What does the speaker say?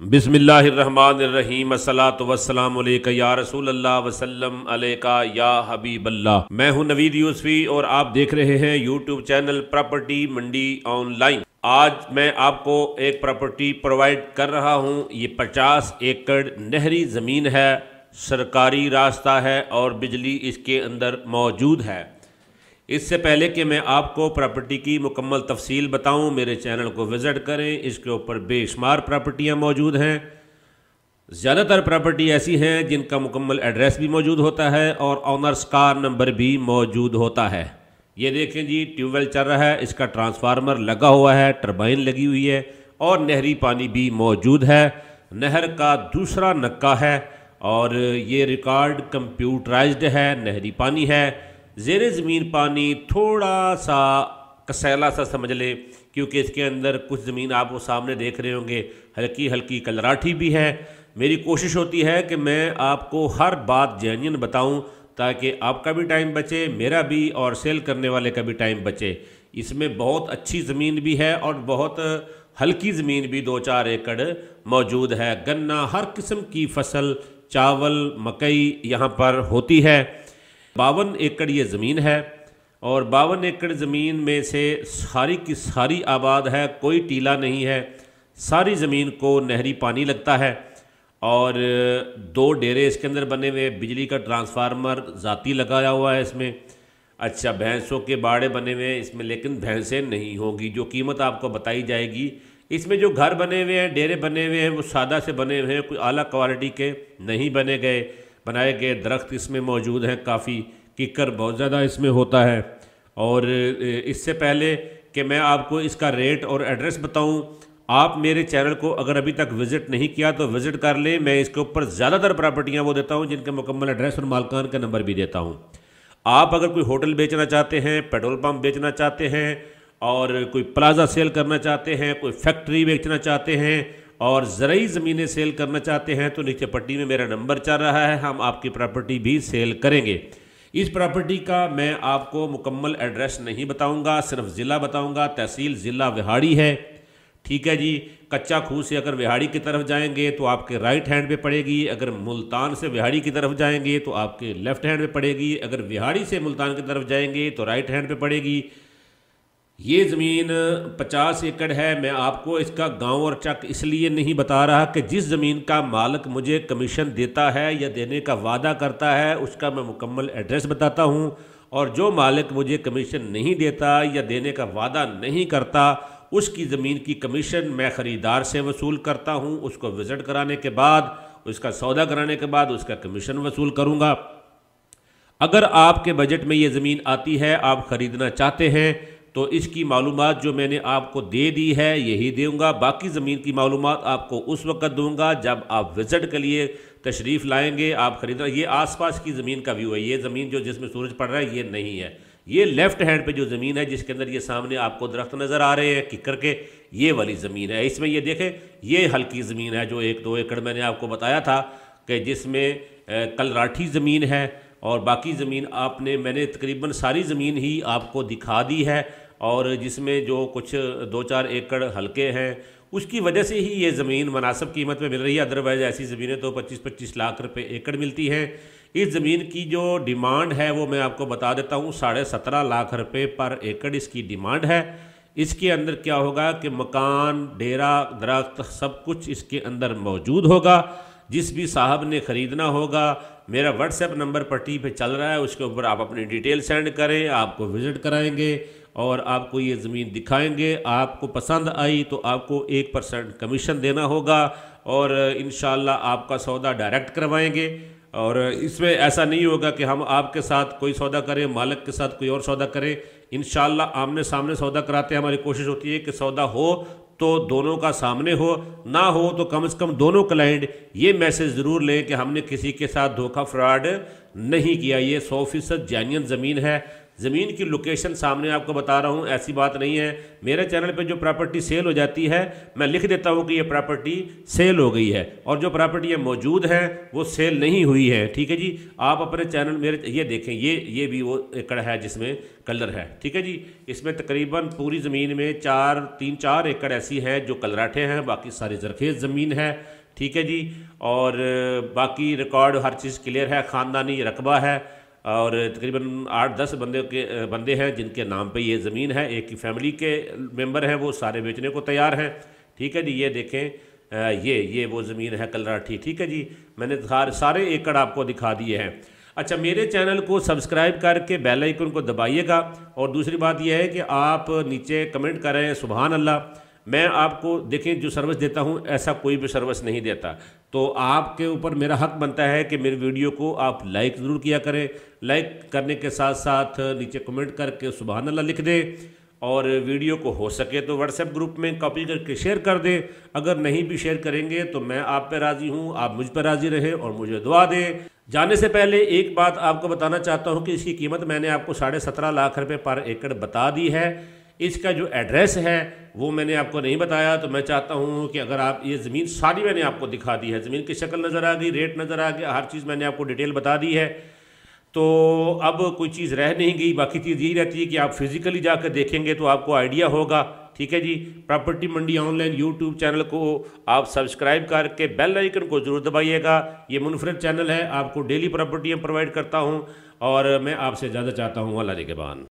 بسم اللہ الرحمن الرحیم الصلاۃ والسلام علیک یا رسول اللہ وسلم علیکہ یا حبیب اللہ۔ میں ہوں نوید یوسفی اور آپ دیکھ رہے ہیں یوٹیوب چینل پراپرٹی منڈی آن لائن۔ آج میں آپ کو ایک پراپرٹی پرووائڈ کر رہا ہوں۔ یہ 50 ایکڑ نہری زمین ہے، سرکاری راستہ ہے اور بجلی اس کے اندر موجود ہے۔ اس سے پہلے کہ میں آپ کو پراپرٹی کی مکمل تفصیل بتاؤں، میرے چینل کو وزٹ کریں۔ اس کے اوپر بے شمار پراپرٹیاں موجود ہیں۔ زیادہ تر پراپرٹی ایسی ہیں جن کا مکمل ایڈریس بھی موجود ہوتا ہے اور آنرز کا نمبر بھی موجود ہوتا ہے۔ یہ دیکھیں جی، ٹیوب ویل چل رہا ہے، اس کا ٹرانسفارمر لگا ہوا ہے، ٹربائن لگی ہوئی ہے اور نہری پانی بھی موجود ہے۔ نہر کا دوسرا نکا ہے اور یہ ریکارڈ کمپیوٹرائزڈ ہے۔ نہری پانی ہے، زیر زمین پانی تھوڑا سا کسیلا سا سمجھ لیں، کیونکہ اس کے اندر کچھ زمین آپ وہ سامنے دیکھ رہے ہوں گے، ہلکی ہلکی کلراٹھی بھی ہے۔ میری کوشش ہوتی ہے کہ میں آپ کو ہر بات جینین بتاؤں تاکہ آپ کا بھی ٹائم بچے، میرا بھی، اور سیل کرنے والے کا بھی ٹائم بچے۔ اس میں بہت اچھی زمین بھی ہے اور بہت ہلکی زمین بھی 2-4 ایکڑ موجود ہے۔ گنا، ہر قسم کی فصل، چاول، مکئی یہاں پر ہوتی ہے۔ 52 ایکڑ یہ زمین ہے اور 52 ایکڑ زمین میں سے ساری کی ساری آباد ہے، کوئی ٹیلا نہیں ہے۔ ساری زمین کو نہری پانی لگتا ہے اور 2 ڈیرے اس کے اندر بنے ہوئے، بجلی کا ٹرانسفارمر ذاتی لگایا ہوا ہے اس میں۔ اچھا، بھینسوں کے باڑے بنے ہوئے ہیں اس میں، لیکن بھینسیں نہیں ہوں گی، جو قیمت آپ کو بتائی جائے گی۔ اس میں جو گھر بنے ہوئے ہیں، ڈیرے بنے ہوئے ہیں، وہ سادہ سے بنے ہوئے ہیں، کوئی اعلیٰ کوالٹی کے نہیں بنائے گئے۔ درخت اس میں موجود ہیں کافی، ککر بہت زیادہ اس میں ہوتا ہے۔ اور اس سے پہلے کہ میں آپ کو اس کا ریٹ اور ایڈریس بتاؤں، آپ میرے چینل کو اگر ابھی تک وزٹ نہیں کیا تو وزٹ کر لیں۔ میں اس کے اوپر زیادہ تر پراپرٹیاں وہ دیتا ہوں جن کے مکمل ایڈریس اور مالکان کا نمبر بھی دیتا ہوں۔ آپ اگر کوئی ہوٹل بیچنا چاہتے ہیں، پیٹرول پمپ بیچنا چاہتے ہیں، اور کوئی پلازا سیل کرنا چاہتے ہیں، کوئی فیکٹری بیچنا چاہتے ہیں اور زرعی زمینیں سیل کرنا چاہتے ہیں، تو نیچے پٹی میں میرا نمبر چل رہا ہے، ہم آپ کی پراپرٹی بھی سیل کریں گے۔ اس پراپرٹی کا میں آپ کو مکمل ایڈریس نہیں بتاؤں گا، صرف ضلع بتاؤں گا۔ تحصیل ضلع وہاڑی ہے، ٹھیک ہے جی۔ کچا کھو سے اگر وہاڑی کی طرف جائیں گے تو آپ کے رائٹ ہینڈ پہ پڑے گی، اگر ملتان سے وہاڑی کی طرف جائیں گے تو آپ کے لیفٹ ہینڈ پہ پڑے گی، اگر وہاڑی سے ملتان کی طرف جائیں گے تو رائٹ ہینڈ پہ پڑے گی۔ یہ زمین 50 ایکڑ ہے۔ میں آپ کو اس کا گاؤں اور چک اس لیے نہیں بتا رہا کہ جس زمین کا مالک مجھے کمیشن دیتا ہے یا دینے کا وعدہ کرتا ہے اس کا میں مکمل ایڈریس بتاتا ہوں، اور جو مالک مجھے کمیشن نہیں دیتا یا دینے کا وعدہ نہیں کرتا اس کی زمین کی کمیشن میں خریدار سے وصول کرتا ہوں۔ اس کو وزٹ کرانے کے بعد، اس کا سودا کرانے کے بعد اس کا کمیشن وصول کروں گا۔ اگر آپ کے بجٹ میں یہ زمین آتی ہے، آپ خریدنا چاہتے ہیں، تو اس کی معلومات جو میں نے آپ کو دے دی ہے یہی دوں گا۔ باقی زمین کی معلومات آپ کو اس وقت دوں گا جب آپ وزٹ کے لیے تشریف لائیں گے، آپ خریدنا۔ یہ آس پاس کی زمین کا ویو ہے، یہ زمین جو جس میں سورج پڑ رہا ہے یہ نہیں ہے۔ یہ لیفٹ ہینڈ پہ جو زمین ہے جس کے اندر یہ سامنے آپ کو درخت نظر آ رہے ہیں ککر کے، یہ والی زمین ہے۔ اس میں یہ دیکھیں، یہ ہلکی زمین ہے جو 1-2 ایکڑ میں نے آپ کو بتایا تھا کہ جس میں کلراٹھی زمین ہے، اور باقی زمین میں نے تقریباً ساری زمین ہی آپ کو دکھا دی ہے، اور جس میں جو کچھ 2-4 ایکڑ ہلکے ہیں اس کی وجہ سے ہی یہ زمین مناسب قیمت میں مل رہی ہے۔ ادروائز ایسی زمینیں تو 25-25 لاکھ روپے ایکڑ ملتی ہیں۔ اس زمین کی جو ڈیمانڈ ہے وہ میں آپ کو بتا دیتا ہوں، 17.5 لاکھ روپے پر ایکڑ اس کی ڈیمانڈ ہے۔ اس کے اندر کیا ہوگا کہ مکان، ڈیرا، درخت سب کچھ اس کے اندر موجود ہوگا۔ جس بھی صاحب نے خریدنا ہوگا، میرا واٹس ایپ نمبر پٹی پہ چل رہا ہے، اس کے اوپر آپ اپنی ڈیٹیل سینڈ کریں، آپ کو وزٹ کرائیں گے اور آپ کو یہ زمین دکھائیں گے۔ آپ کو پسند آئی تو آپ کو 1% کمیشن دینا ہوگا، اور انشاءاللہ آپ کا سودا ڈائریکٹ کروائیں گے۔ اور اس میں ایسا نہیں ہوگا کہ ہم آپ کے ساتھ کوئی سودا کریں، مالک کے ساتھ کوئی اور سودا کریں۔ انشاءاللہ آمنے سامنے سودا کراتے ہیں۔ ہماری کوشش ہوتی ہے کہ سودا ہو تو دونوں کا سامنے ہو، نہ ہو تو کم از کم دونوں کلائنٹ یہ میسج ضرور لیں کہ ہم نے کسی کے ساتھ دھوکہ فراڈ نہیں کیا۔ یہ 100% جینین زمین ہے، زمین کی لوکیشن سامنے آپ کو بتا رہا ہوں، ایسی بات نہیں ہے۔ میرے چینل پہ جو پراپرٹی سیل ہو جاتی ہے میں لکھ دیتا ہوں کہ یہ پراپرٹی سیل ہو گئی ہے، اور جو پراپرٹیاں موجود ہیں وہ سیل نہیں ہوئی ہیں، ٹھیک ہے جی۔ آپ اپنے چینل میرے یہ دیکھیں، یہ بھی وہ ایکڑ ہے جس میں کلر ہے، ٹھیک ہے جی۔ اس میں تقریباً پوری زمین میں 4 ایکڑ ایسی ہیں جو کلراٹھے ہیں، باقی ساری زرخیز زمین ہے، ٹھیک ہے جی۔ اور باقی ریکارڈ ہر چیز کلیئر ہے، خاندانی رقبہ ہے، اور تقریباً 8-10 بندے ہیں جن کے نام پہ یہ زمین ہے، ایک کی فیملی کے ممبر ہیں، وہ سارے بیچنے کو تیار ہیں، ٹھیک ہے جی۔ یہ دیکھیں یہ وہ زمین ہے کلراٹھی، ٹھیک ہے جی۔ میں نے سارے ایکڑ آپ کو دکھا دیے ہیں۔ اچھا، میرے چینل کو سبسکرائب کر کے بیل آئیکن کو دبائیے گا، اور دوسری بات یہ ہے کہ آپ نیچے کمنٹ کریں سبحان اللہ۔ میں آپ کو دیکھیں جو سروس دیتا ہوں ایسا کوئی بھی سروس نہیں دیتا، تو آپ کے اوپر میرا حق بنتا ہے کہ میری ویڈیو کو آپ لائک ضرور کیا کریں، لائک کرنے کے ساتھ ساتھ نیچے کمنٹ کر کے سبحان اللہ لکھ دیں، اور ویڈیو کو ہو سکے تو واٹس ایپ گروپ میں کاپی کر کے شیئر کر دیں۔ اگر نہیں بھی شیئر کریں گے تو میں آپ پہ راضی ہوں، آپ مجھ پہ راضی رہیں اور مجھے دعا دیں۔ جانے سے پہلے ایک بات آپ کو بتانا چاہتا ہوں کہ اس کی قیمت میں نے آپ کو 17.5 لاکھ روپے پر ایکڑ بتا دی ہے۔ اس کا جو ایڈریس ہے وہ میں نے آپ کو نہیں بتایا، تو میں چاہتا ہوں کہ اگر آپ یہ زمین ساری میں نے آپ کو دکھا دی ہے، زمین کی شکل نظر آ گئی، ریٹ نظر آ گیا، ہر چیز میں نے آپ کو ڈیٹیل بتا دی ہے، تو اب کوئی چیز رہ نہیں گئی۔ باقی چیز یہی رہتی ہے کہ آپ فزیکلی جا کے دیکھیں گے تو آپ کو آئیڈیا ہوگا، ٹھیک ہے جی۔ پراپرٹی منڈی آن لائن یوٹیوب چینل کو آپ سبسکرائب کر کے بیل آئیکن کو ضرور دبائیے گا۔ یہ منفرد چینل ہے، آپ کو ڈیلی پراپرٹیاں پرووائڈ کرتا ہوں، اور میں آپ سے اجازت چاہتا ہوں۔ اللہ نگہبان۔